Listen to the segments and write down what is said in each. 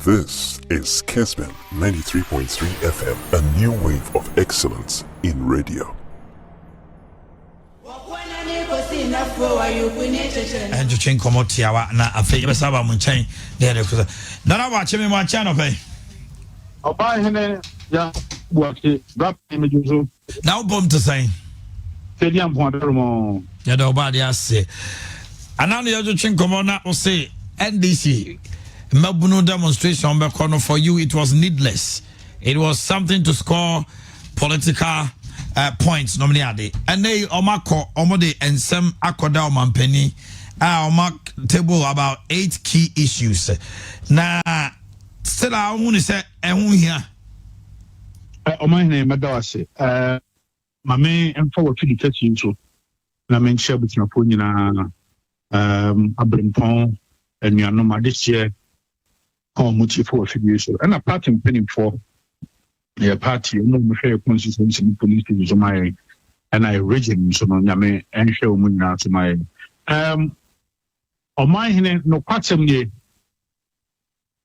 This is Kessben 93.3 FM, a new wave of excellence in radio. And to change Komotiawa na afe besaba munchen there kuza dara wa cheme mo acha no fe oba hene ya buake rap imejuzo now bomb to say stadium mo ya do ba dia se anano ya to change komo na o say NDC Mabuno demonstration for you, it was needless. It was something to score political points. Normally, and they omako omode and some akoda omampeni omak table about 8 key issues. Na still I want to say here. Omane madawase. Mame emfa to the teaching so. Na men share with my phone na abrimpon and you know this year. Much for a few years, and a party penny for a party, no fair consistency in police to my and I region so no yame and show me to my on my hand no quite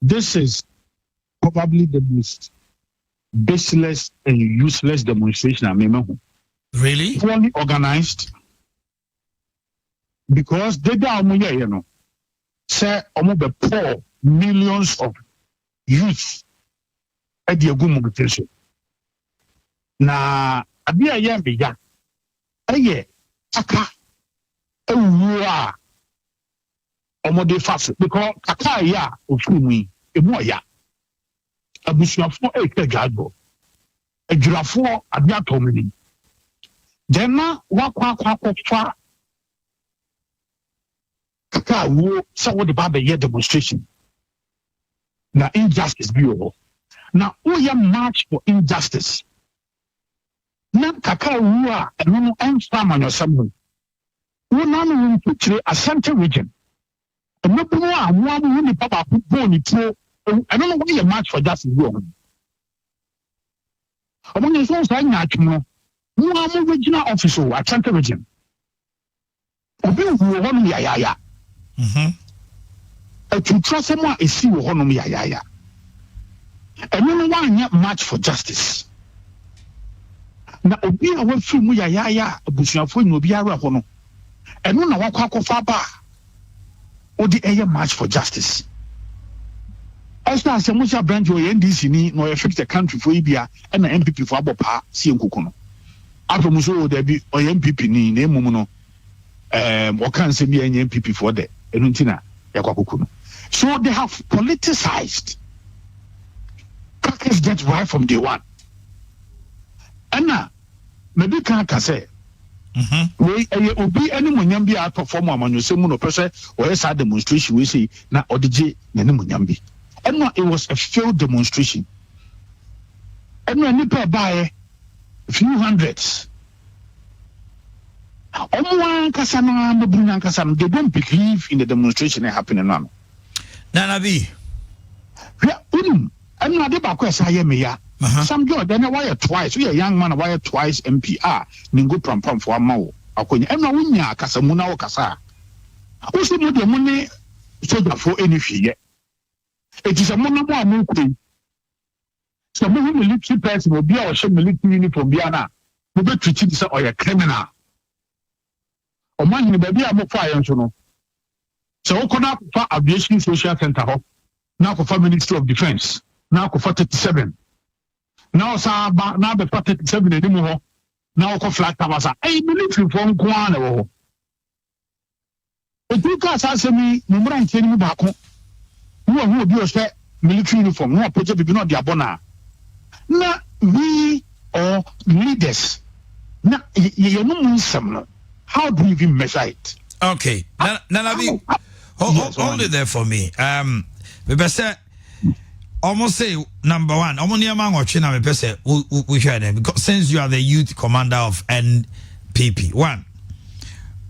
this is probably the most baseless and useless demonstration I remember. Really? Poorly organized because they don't you know say the poor millions of youth at the mobilization. Na abia yambe ya eye aka ewua omode fast because aka ya ofumi emu ya abusuafo ekagado adwurafo abia tomini dena wakwa fa aka wo so what the baba ye demonstration. Now injustice beautiful. Now we are march for injustice. Now kaka wua no farm on your something. We now want to create a central region. And no one who papa put bone it. I don't know why you march for justice. Among the songs like National, who are regional officer at central region. Obi who won ya. To trust someone is see honum ya. And no one yet match for justice. Now, Obi away from ya Bushafo no be ara hono. And no wakako faba. Or the air match for justice. As far as the Musha branch or NDC ni no affect the country for Ibia and the NPP for Abopa, see Kukuno. After Muso there be or NPP ni name Mumuno. Or can't say me any NPP for the Enuntina Yakukuno. So they have politicized package get right from day one. And now, maybe can't say, we be any munyambi out perform among your same person or a sad demonstration. We say, now, or the J, Munyambi. And now it was a failed demonstration. And when you buy a few hundreds, they don't believe in the demonstration happening now. Nanabi. I'm not about question. Some girl then wire twice. We a young man wire twice MPR. Ningo pram for a mao. I'm not winning Casamuna or Casa. Who's the money so for any fee? It is a monopoly movie. Some military person will be our military uniform Biana. We be treated or a criminal. Or man in the baby I'm a fire. So could not for aviation social center now for Ministry of Defense now for 37 now now the 37 anymore now for flat towers a military from Kwana o two cars as me number and ten back who will be a military uniform no project be not the abona na we or leaders na you know some how do you even measure it? Okay, Nanabi, hold it there for me. We say almost say number one. We hear them because since you are the youth commander of NPP, one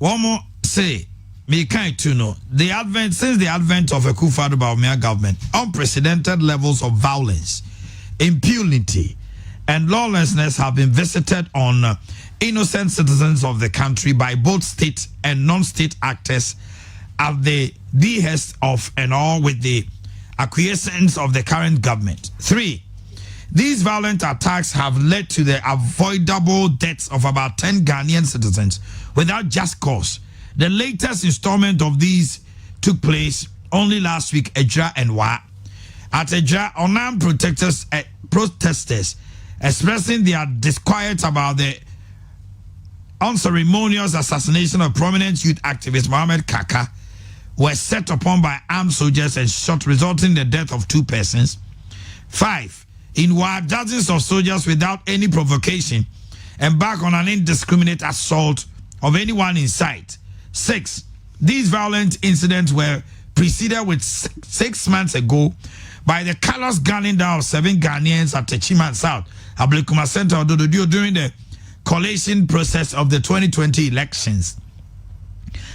more say me kind to know since the advent of a Akufo-Addo Bawumia government, unprecedented levels of violence, impunity, and lawlessness have been visited on innocent citizens of the country by both state and non-state actors at the behest of and all with the acquiescence of the current government. 3. These violent attacks have led to the avoidable deaths of about 10 Ghanaian citizens without just cause. The latest installment of these took place only last week, Ejra and Wa. At Ejra, unarmed protesters expressing their disquiet about the unceremonious assassination of prominent youth activist Mohammed Kaka were set upon by armed soldiers and shot, resulting in the death of 2 persons. 5. In Wa, dozens of soldiers without any provocation embark on an indiscriminate assault of anyone in sight. 6. These violent incidents were preceded with 6 months ago by the callous gunning down of 7 Ghanaians at Techiman South, Ablekuma Center, Odododio, during the collation process of the 2020 elections.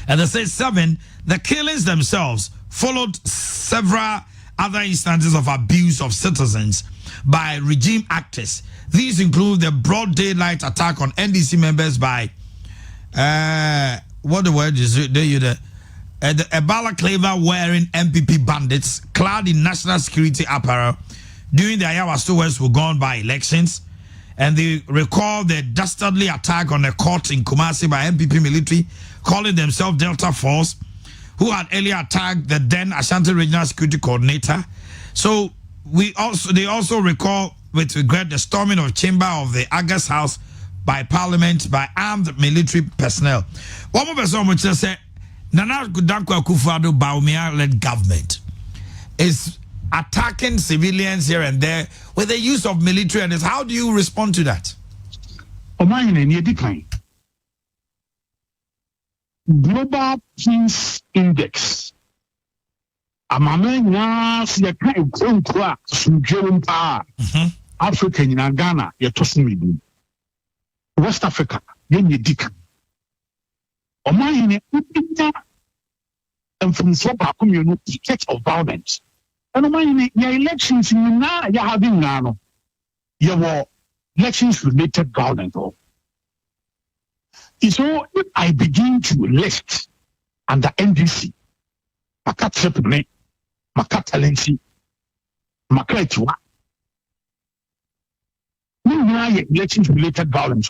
And they say 7, the killings themselves followed several other instances of abuse of citizens by regime actors. These include the broad daylight attack on NDC members by what the word is it? The balaclava wearing NPP bandits clad in national security apparel during the Ayawaso West Wugon by elections. And they recall the dastardly attack on a court in Kumasi by NPP military calling themselves Delta Force, who had earlier attacked the then Ashanti Regional Security Coordinator. So they also recall with regret the storming of chamber of the August House by Parliament by armed military personnel. One more person which say Nana Dankwa Akufo-Addo Bawumia-led government is attacking civilians here and there with the use of military, and how do you respond to that? Global Peace Index. Africa in Ghana, West Africa, and from Sopa community of violence. And your elections in now you're having now. Your elections related violence. So if I begin to list under NDC, Maka Tripne, Maka Talensi, Maka Etua, now your elections related violence.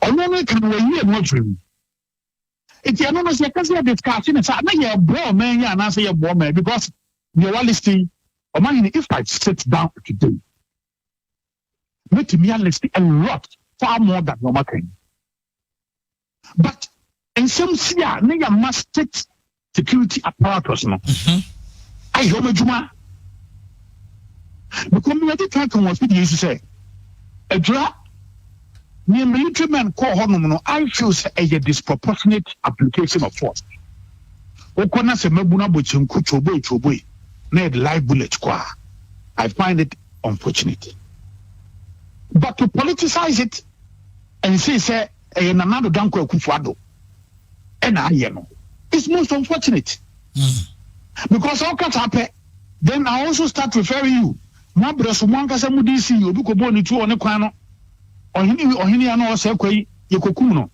Only can we hear more dream. It's your numbers, you can see a discussion. It's not your boy man, and answer your boy man because you're listing. Or man, if I sit down today, make me listing a lot far more than normal thing. But in some sphere, nigga must take security apparatus. No, I hear me, Juma. Because me, I did try to was with you to say, a drop. Me military men call honour. I feel a disproportionate application of force. Okona se mebuna bochim kuchobo need live bullet kwa. I find it unfortunate. But to politicize it and say Nanado Danko Akufo-Addo and it's most unfortunate. Because all can happen. Then I also start referring you. My brother Sumanka Samudisi, you do boni to on a quano. Or hini ano se kwei yekokuno.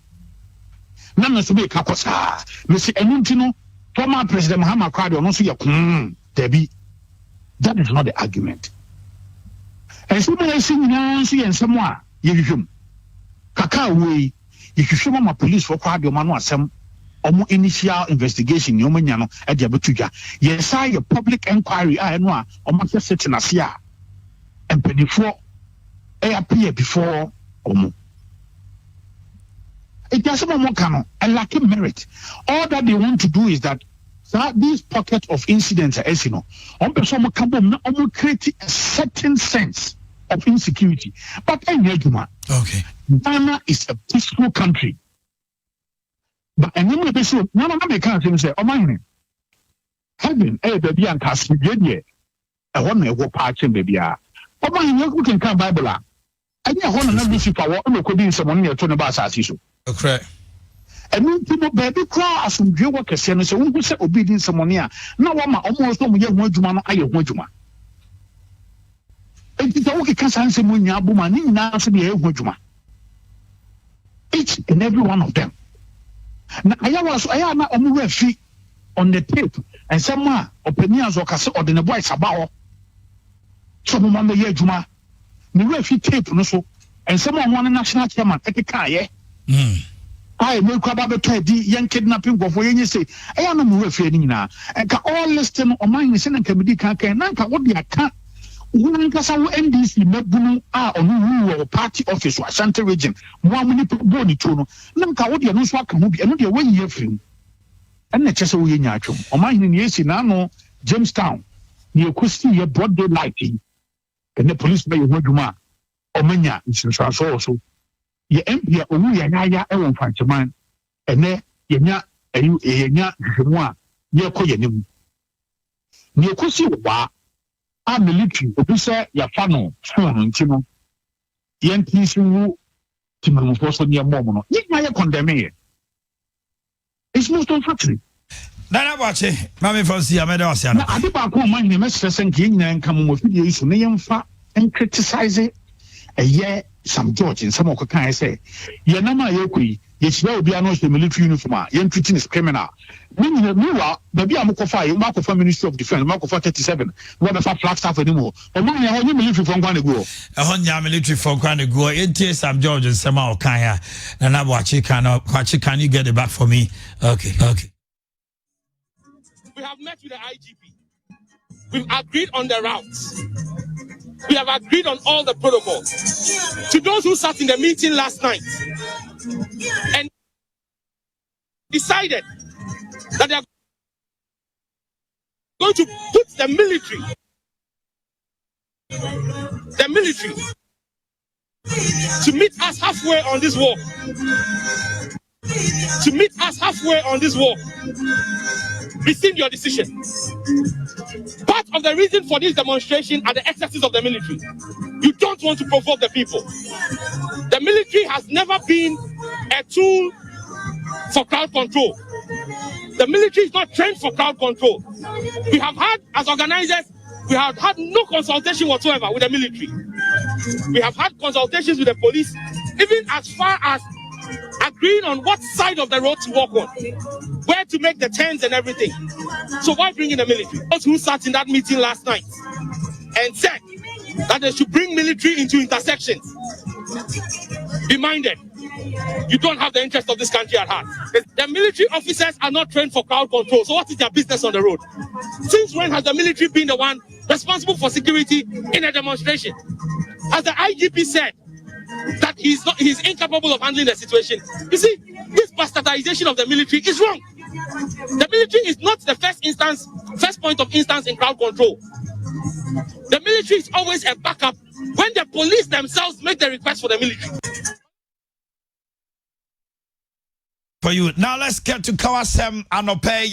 Nana sube kakosa. Mr. Enuntino, former President Muhammad Kwado, no so Debbie. That is not the argument. And so many see and someone you Kaka way. If you show my police for Kwado Manu Asem, or initial investigation, you mean at the Abuja. Yes, I a public inquiry, I know, or my setting as ya. And before I appear before Omo. It doesn't more canon and lacking merit. All that they want to do is that these pockets of incidents are you know, on person can create a certain sense of insecurity. But okay. Ghana is a peaceful country. But and then we say, no, I can't say, oh my heaven, baby, and casting ye. I want to go party, baby. Oh my, we can come Bible. I want to know if I want to be someone near to the bus as issue. Okay. And when people baby cry as some view workers and say, who said obedience someone here? Now, I'm almost no more Juma, I have Juma. It is okay, because I'm saying, when you're booming, now to be a Juma. Each and every one of them. Now, I am not on the fee. on the tape and someone opinions or case or the boys about some mama ye juma ni refi tape no so and someone one national chairman ekeka ye I make kwaba beto di yen kidnapping go for yen say e ya no mu refi ni nyina and ka all listing on my ni se na kamidi kan kan na ka wo dia ka won kasa wo NDC mabunu a onu wo party office wa Ashanti region mo amuni bo ni to no na ka wo dia no so aka ho bi eno dia wo yi afrim and na chese wo ye nya atwom o man ni esi na no Jamestown ni ekosi ye broad daylight and the police be yo dwuma o manya nsinso so ye MP owu ya nya e won fancheman ene ye nya hwemu a ye koye nim ni ekosi wa a military obi say ya fa no nti no ye NPC wu timamfo so ne mom no ye nya ye condemn ye. It's most unfortunate. Nana Bache, Mammy Fonsi, I made us. I did back home, my name is Senking and come with video so name and criticize it. A year, some George and some of the kind say, Yanama Yoki, yes, will be announced the military uniform, young treating is criminal. Meaning the Mura, maybe I'm a Marco for Ministry of Defense, Marco for 37, what if I flag staff anymore? Or my military from Guanago. A Honya military from Guanago, it is some George and some of Kaya, and I watch it. Can you get it back for me? Okay. We have met with the IGP. We've agreed on the routes. We have agreed on all the protocols. To those who sat in the meeting last night and decided that they are going to put the military to meet us halfway on this war. Rescind your decision. Part of the reason for this demonstration are the excesses of the military. You don't want to provoke the people. The military has never been a tool for crowd control. The military is not trained for crowd control. We have had, as organizers, we have had no consultation whatsoever with the military. We have had consultations with the police, even as far as agreeing on what side of the road to walk on, where to make the turns and everything. So why bring in the military? Those who sat in that meeting last night and said that they should bring military into intersections, be minded. You don't have the interest of this country at heart. The military officers are not trained for crowd control. So what is their business on the road? Since when has the military been the one responsible for security in a demonstration? As the IGP said, that he's incapable of handling the situation. You see, this bastardization of the military is wrong. The military is not the first point of instance in crowd control. The military is always a backup when the police themselves make the request for the military. For you now, let's get to Kawasem Anope.